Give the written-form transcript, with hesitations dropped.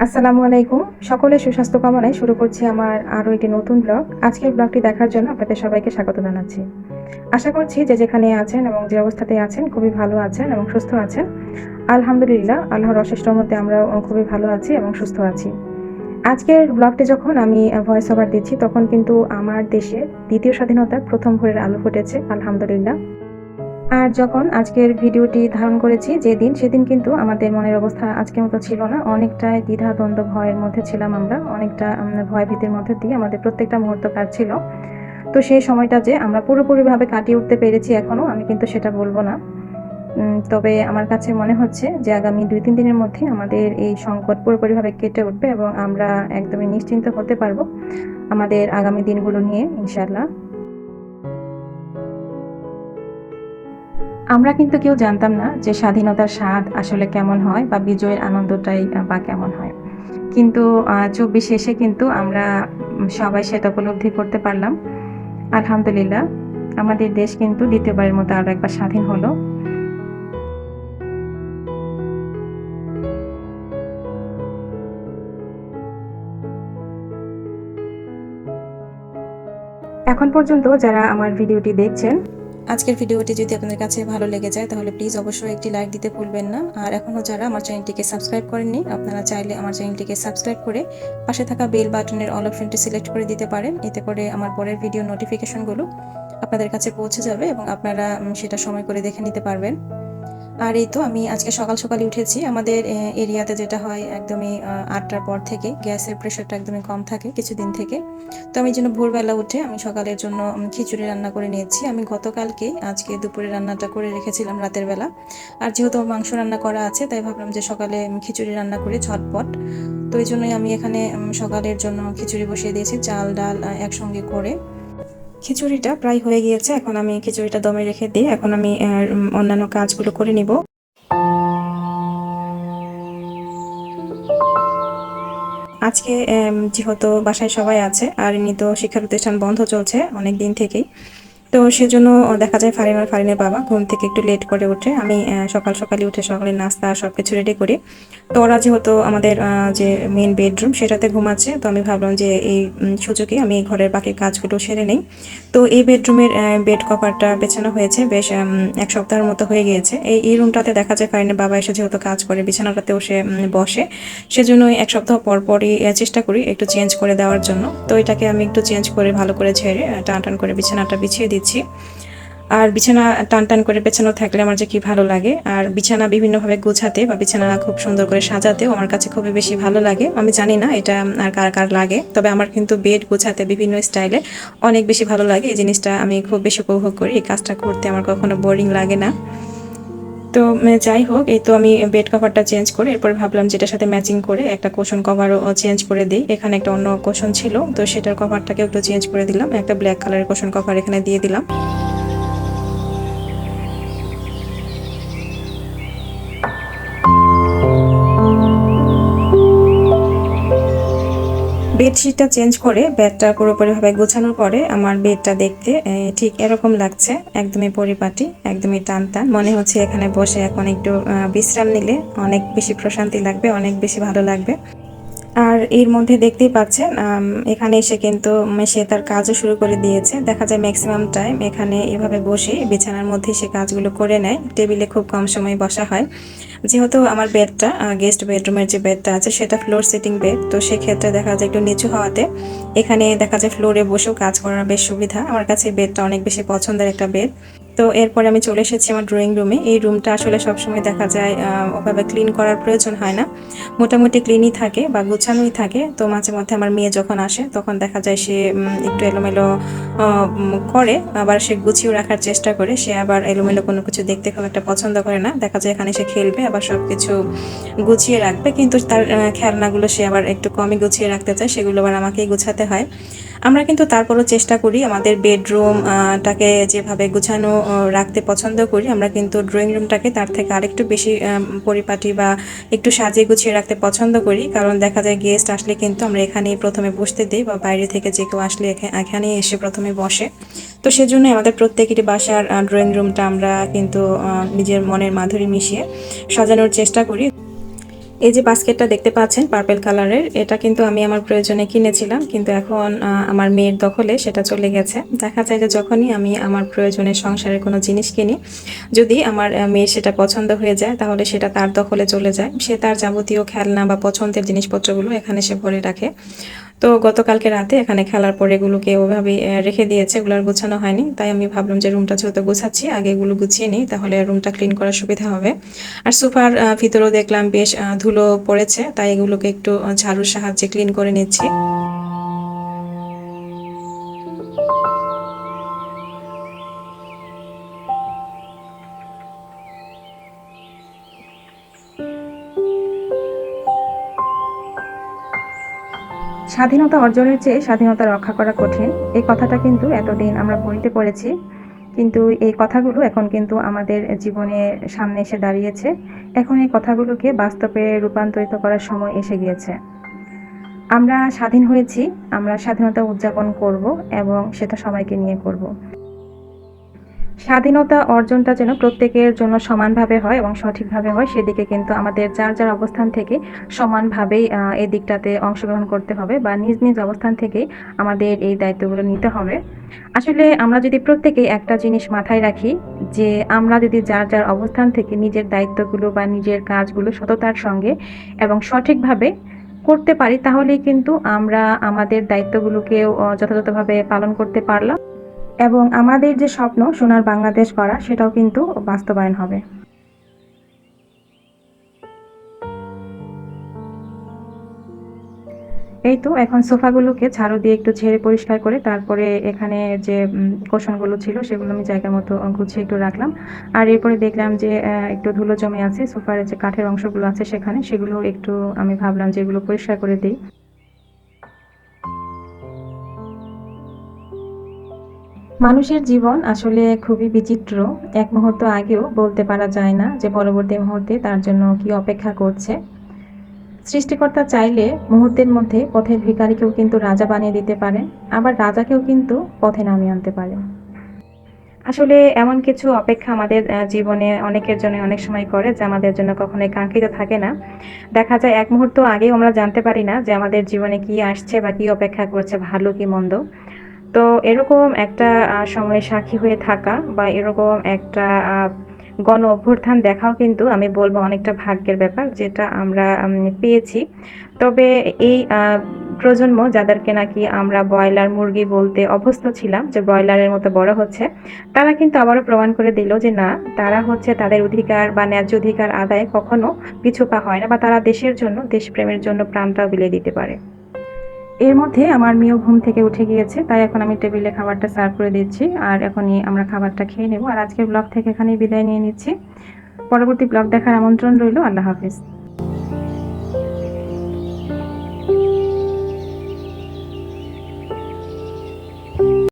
আসসালামু আলাইকুম। সকলের সুস্বাস্থ্য কামনায় শুরু করছি আমার আরও একটি নতুন ব্লগ। আজকের ব্লগটি দেখার জন্য আপনাদের সবাইকে স্বাগত জানাচ্ছি। আশা করছি যে যেখানে আছেন এবং যে অবস্থাতেই আছেন খুবই ভালো আছেন এবং সুস্থ আছেন। আলহামদুলিল্লাহ, আল্লাহর অশেষ রহমতে আমরাও খুবই ভালো আছি এবং সুস্থ আছি। আজকের ব্লগটি যখন আমি ভয়েস ওভার দিচ্ছি তখন কিন্তু আমার দেশে দ্বিতীয় স্বাধীনতার প্রথম ভোরের আলো ফুটেছে, আলহামদুলিল্লাহ। আর যখন আজকের ভিডিওটি ধারণ করেছি সেদিন কিন্তু আমাদের মনের অবস্থা আজকের মতো ছিল না। অনেকটাই দ্বিধা-দ্বন্দ্ব ভয়ের মধ্যে ছিলাম আমরা। অনেকটা ভয়-ভীতির মধ্যে দিয়ে আমাদের প্রত্যেকটা মুহূর্ত কাটছিল। তো সেই সময়টা যে আমরা পুরোপুরিভাবে কাটিয়ে উঠতে পেরেছি এখনো, আমি কিন্তু সেটা বলব না। তবে আমার কাছে মনে হচ্ছে যে আগামী ২-৩ দিনের মধ্যে আমাদের এই সংকট পুরোপুরিভাবে কেটে উঠবে এবং আমরা একদমই নিশ্চিন্ত হতে পারবো আমাদের আগামী দিনগুলো নিয়ে ইনশাআল্লাহ। আমরা কিন্তু কেউ জানতাম না যে স্বাধীনতার স্বাদ আসলে কেমন হয় বা বিজয়ের আনন্দটাই বা কেমন হয়। কিন্তু ২৪ এসে কিন্তু আমরা সবাই সেটা উপলব্ধি করতে পারলাম। আলহামদুলিল্লাহ, আমাদের দেশ কিন্তু দ্বিতীয়বারের মতো আরো একবার স্বাধীন হলো। এখন পর্যন্ত যারা আমার ভিডিওটি দেখছেন, আজকের ভিডিওটি যদি আপনাদের কাছে ভালো লেগে যায় তাহলে প্লিজ অবশ্যই একটি লাইক দিতে ভুলবেন না। আর এখনও যারা আমার চ্যানেলটিকে সাবস্ক্রাইব করেননি, আপনারা চাইলে আমার চ্যানেলটিকে সাবস্ক্রাইব করে পাশে থাকা বেল বাটনের অল অপশনটি সিলেক্ট করে দিতে পারেন। এতে করে আমার পরের ভিডিও নোটিফিকেশনগুলো আপনাদের কাছে পৌঁছে যাবে এবং আপনারা সেটা সময় করে দেখে নিতে পারবেন। আর এই তো আমি আজকে সকাল সকালই উঠেছি। আমাদের এরিয়াতে যেটা হয় একদমই ৮টার পর থেকে গ্যাসের প্রেশারটা একদমই কম থাকে কিছুদিন থেকে। তো আমি যেন ভোরবেলা উঠে আমি সকালের জন্য খিচুড়ি রান্না করে নিয়েছি। আমি গতকালকে আজকে দুপুরে রান্নাটা করে রেখেছিলাম রাতের বেলা। আর যেহেতু মাংস রান্না করা আছে তাই ভাবলাম যে সকালে খিচুড়ি রান্না করি ঝটপট। তো এই জন্যই আমি এখানে সকালের জন্য খিচুড়ি বসিয়ে দিয়েছি চাল ডাল একসঙ্গে করে। খিচুড়িটা প্রায় হয়ে গিয়েছে। এখন আমি খিচুড়িটা দমে রেখে দিয়ে এখন আমি অন্যান্য কাজগুলো করে নিব। আজকে যেহেতু বাসায় সবাই আছে আর এমনি তো শিক্ষা প্রতিষ্ঠান বন্ধ চলছে অনেক দিন থেকেই, তো সেজন্য দেখা যায় ফারিন আর ফারিনের বাবা ঘুম থেকে একটু লেট করে ওঠে। আমি সকাল সকালে উঠে সকালের নাস্তা সবকিছু রেডি করি। তো ওরা যেহেতু আমাদের যে মেন বেডরুম সেটাতে ঘুমাচ্ছে, তো আমি ভাবলাম যে এই সুযোগে আমি ঘরের বাকি কাজগুলো সেরে নেই। তো এই বেডরুমের বেড কভারটা বেছানো হয়েছে বেশ ১ সপ্তাহের মতো হয়ে গিয়েছে। এই রুমটাতে দেখা যায় ফারিনের বাবা এসে যেহেতু কাজ করে বিছানাটাতেও সে বসে, সেজন্য ১ সপ্তাহ পর পরই চেষ্টা করি একটু চেঞ্জ করে দেওয়ার জন্য। তো এটাকে আমি একটু চেঞ্জ করে ভালো করে ঝেড়ে টান টান করে বিছানাটা বিছিয়ে দিচ্ছি। আর বিছানা টান টান করে পেছানো থাকলে আমার যে কি ভালো লাগে, আর বিছানা বিভিন্নভাবে গোছাতে বা বিছানা খুব সুন্দর করে সাজাতেও আমার কাছে খুবই বেশি ভালো লাগে। আমি জানি না এটা আর কার কার লাগে, তবে আমার কিন্তু বেড গোছাতে বিভিন্ন স্টাইলে অনেক বেশি ভালো লাগে। এই জিনিসটা আমি খুব বেশি উপভোগ করি। এই কাজটা করতে আমার কখনো বোরিং লাগে না। তো যাই হোক, এই তো আমি বেড কভারটা চেঞ্জ করে এরপর ভাবলাম যেটার সাথে ম্যাচিং করে একটা কুশন কভারও চেঞ্জ করে দিই। এখানে একটা অন্য কুশন ছিল, তো সেটার কভারটাকে একটু চেঞ্জ করে দিলাম। একটা ব্ল্যাক কালারের কুশন কভার এখানে দিয়ে দিলাম। বেডশিটটা চেঞ্জ করে বেডটা পুরোপুরিভাবে গোছানোর পরে আমার বেডটা দেখতে ঠিক এরকম লাগছে, একদমই পরিপাটি, একদমই টান টান। মনে হচ্ছে এখানে বসে এখন একটু বিশ্রাম নিলে অনেক বেশি প্রশান্তি লাগবে, অনেক বেশি ভালো লাগবে। আর এর মধ্যে দেখতেই পাচ্ছেন এখানে এসে কিন্তু সে তার কাজও শুরু করে দিয়েছে। দেখা যায় ম্যাক্সিমাম টাইম এখানে এভাবে বসে বিছানার মধ্যে সে কাজগুলো করে নেয়। টেবিলে খুব কম সময় বসা হয়। যেহেতু আমার বেডটা গেস্ট বেডরুমের যে বেডটা আছে সেটা ফ্লোর সিটিং বেড, তো সেক্ষেত্রে দেখা যায় একটু নিচু হওয়াতে এখানে দেখা যায় ফ্লোরে বসেও কাজ করার বেশ সুবিধা। আমার কাছে বেডটা অনেক বেশি পছন্দের একটা বেড। তো এরপরে আমি চলে এসেছি আমার ড্রয়িং রুমে। এই রুমটা আসলে সবসময় দেখা যায় ওভাবে ক্লিন করার প্রয়োজন হয় না, মোটামুটি ক্লিনই থাকে বা গোছানোই থাকে। তো মাঝে মধ্যে আমার মেয়ে যখন আসে তখন দেখা যায় সে একটু এলোমেলো করে, আবার সে গুছিয়ে রাখার চেষ্টা করে। সে আবার এলোমেলো কোনো কিছু দেখতে খুব একটা পছন্দ করে না। দেখা যায় এখানে সে খেলবে আবার সব কিছু গুছিয়ে রাখবে, কিন্তু তার খেলনাগুলো সে আবার একটু কমই গুছিয়ে রাখতে চায়, সেগুলো আবার আমাকেই গুছাতে হয়। আমরা কিন্তু তারপরও চেষ্টা করি আমাদের বেডরুমটাকে যেভাবে গুছানো রাখতে পছন্দ করি, আমরা কিন্তু ড্রয়িং রুমটাকে তার থেকে আরেকটু বেশি পরিপাটি বা একটু সাজিয়ে গুছিয়ে রাখতে পছন্দ করি। কারণ দেখা যায় গেস্ট আসলে কিন্তু আমরা এখানেই প্রথমে বসতে দিই, বা বাইরে থেকে যে কেউ আসলে এখানেই এসে প্রথমে বসে। তো সেজন্য আমাদের প্রত্যেকেরই বাসার ড্রয়িং রুমটা আমরা কিন্তু নিজের মনের মাধুরী মিশিয়ে সাজানোর চেষ্টা করি। এই যে বাস্কেটটা দেখতে পাচ্ছেন পার্পল কালারের, এটা কিন্তু আমি আমার প্রয়োজনে কিনেছিলাম, কিন্তু এখন আমার মেয়ের দখলে সেটা চলে গেছে। দেখা যায় যে যখনই আমি আমার প্রয়োজনে সংসারের কোনো জিনিস কিনি, যদি আমার মেয়ের সেটা পছন্দ হয়ে যায় তাহলে সেটা তার দখলে চলে যায়। সে তার যাবতীয় খেলনা বা পছন্দের জিনিসপত্রগুলো এখানে সে ভরে রাখে। তো গতকালকে রাতে এখানে খেলার পর এগুলোকে ওভাবে রেখে দিয়েছে, এগুলো আর গোছানো হয়নি। তাই আমি ভাবলাম যে রুমটা যেহেতু গোছাচ্ছি, আগে এগুলো গুছিয়ে নিই, তাহলে রুমটা ক্লিন করার সুবিধা হবে। আর সোফার ভিতরেও দেখলাম বেশ ধুলো পড়েছে, তাই এগুলোকে একটু ঝাড়ুর সাহায্যে ক্লিন করে নিচ্ছি। স্বাধীনতা অর্জনের চেয়ে স্বাধীনতা রক্ষা করা কঠিন, এই কথাটা কিন্তু এতদিন আমরা বইতে পড়েছি, কিন্তু এই কথাগুলো এখন কিন্তু আমাদের জীবনের সামনে এসে দাঁড়িয়েছে। এখন এই কথাগুলোকে বাস্তবে রূপান্তরিত করার সময় এসে গিয়েছে। আমরা স্বাধীন হয়েছি, আমরা স্বাধীনতা উদযাপন করব এবং সেটা সবাইকে নিয়ে করব। স্বাধীনতা অর্জনটা যেন প্রত্যেকের জন্য সমানভাবে হয় এবং সঠিকভাবে হয়, সেদিকে কিন্তু আমাদের যার যার অবস্থান থেকে সমানভাবেই এই দিকটাতে অংশগ্রহণ করতে হবে, বা নিজ নিজ অবস্থান থেকেই আমাদের এই দায়িত্বগুলো নিতে হবে। আসলে আমরা যদি প্রত্যেকেই একটা জিনিস মাথায় রাখি, যে আমরা যদি যার যার অবস্থান থেকে নিজের দায়িত্বগুলো বা নিজের কাজগুলো সততার সঙ্গে এবং সঠিকভাবে করতে পারি, তাহলেই কিন্তু আমরা আমাদের দায়িত্বগুলোকেও যথাযথভাবে পালন করতে পারলাম এবং আমাদের যে স্বপ্ন সোনার বাংলাদেশ করা, সেটাও কিন্তু বাস্তবায়ন হবে। এই তো এখন সোফাগুলোকে ঝাড়ু দিয়ে একটু ঝেড়ে পরিষ্কার করে তারপরে এখানে যে কোশনগুলো ছিল সেগুলো আমি জায়গা মতো গুছিয়ে একটু রাখলাম। আর এরপরে দেখলাম যে একটু ধুলো জমে আছে সোফার, যে কাঠের অংশগুলো আছে সেখানে, সেগুলো একটু আমি ভাবলাম যে এগুলো পরিষ্কার করে দিই। মানুষের জীবন আসলে খুবই বিচিত্র। এক মুহূর্ত আগেও বলতে পারা যায় না যে পরবর্তী মুহূর্তে তার জন্য কি অপেক্ষা করছে। সৃষ্টিকর্তা চাইলে মুহূর্তের মধ্যে পথের ভিখারিকেও কিন্তু রাজা বানিয়ে দিতে পারেন, আবার রাজাকেও কিন্তু পথে নামিয়ে আনতে পারেন। আসলে এমন কিছু অপেক্ষা আমাদের জীবনে অনেকের জন্য অনেক সময় করে, যা আমাদের জন্য কখনোই কাঙ্ক্ষিত থাকে না। দেখা যায় এক মুহূর্ত আগেও আমরা জানতে পারি না যে আমাদের জীবনে কি আসছে বা কি অপেক্ষা করছে, ভালো কি মন্দ। তো এরকম একটা সময়ের সাক্ষী হয়ে থাকা বা এরকম একটা গণ অভ্যুত্থান দেখাও কিন্তু আমি বলবো অনেকটা ভাগ্যের ব্যাপার, যেটা আমরা পেয়েছি। তবে এই প্রজন্ম যাদেরকে নাকি আমরা ব্রয়লার মুরগি বলতে অভ্যস্ত ছিলাম, যে ব্রয়লারের মতো বড় হচ্ছে, তারা কিন্তু আবারও প্রমাণ করে দিল যে না, তারা হচ্ছে তাদের অধিকার বা ন্যায্য অধিকার আদায়ে কখনো পিছু পা হয় না, বা তারা দেশের জন্য, দেশপ্রেমের জন্য প্রাণটাও বিলিয়ে দিতে পারে। এর মধ্যে আমার মেয়েও ঘুম থেকে উঠে গিয়েছে, তাই এখন আমি টেবিলে খাবারটা সার্ভ করে দিচ্ছি, আর এখনই আমরা খাবারটা খেয়ে নেব। আর আজকের ব্লগ থেকে এখানেই বিদায় নিয়ে নিচ্ছি। পরবর্তী ব্লগ দেখার আমন্ত্রণ রইল। আল্লাহ হাফিজ।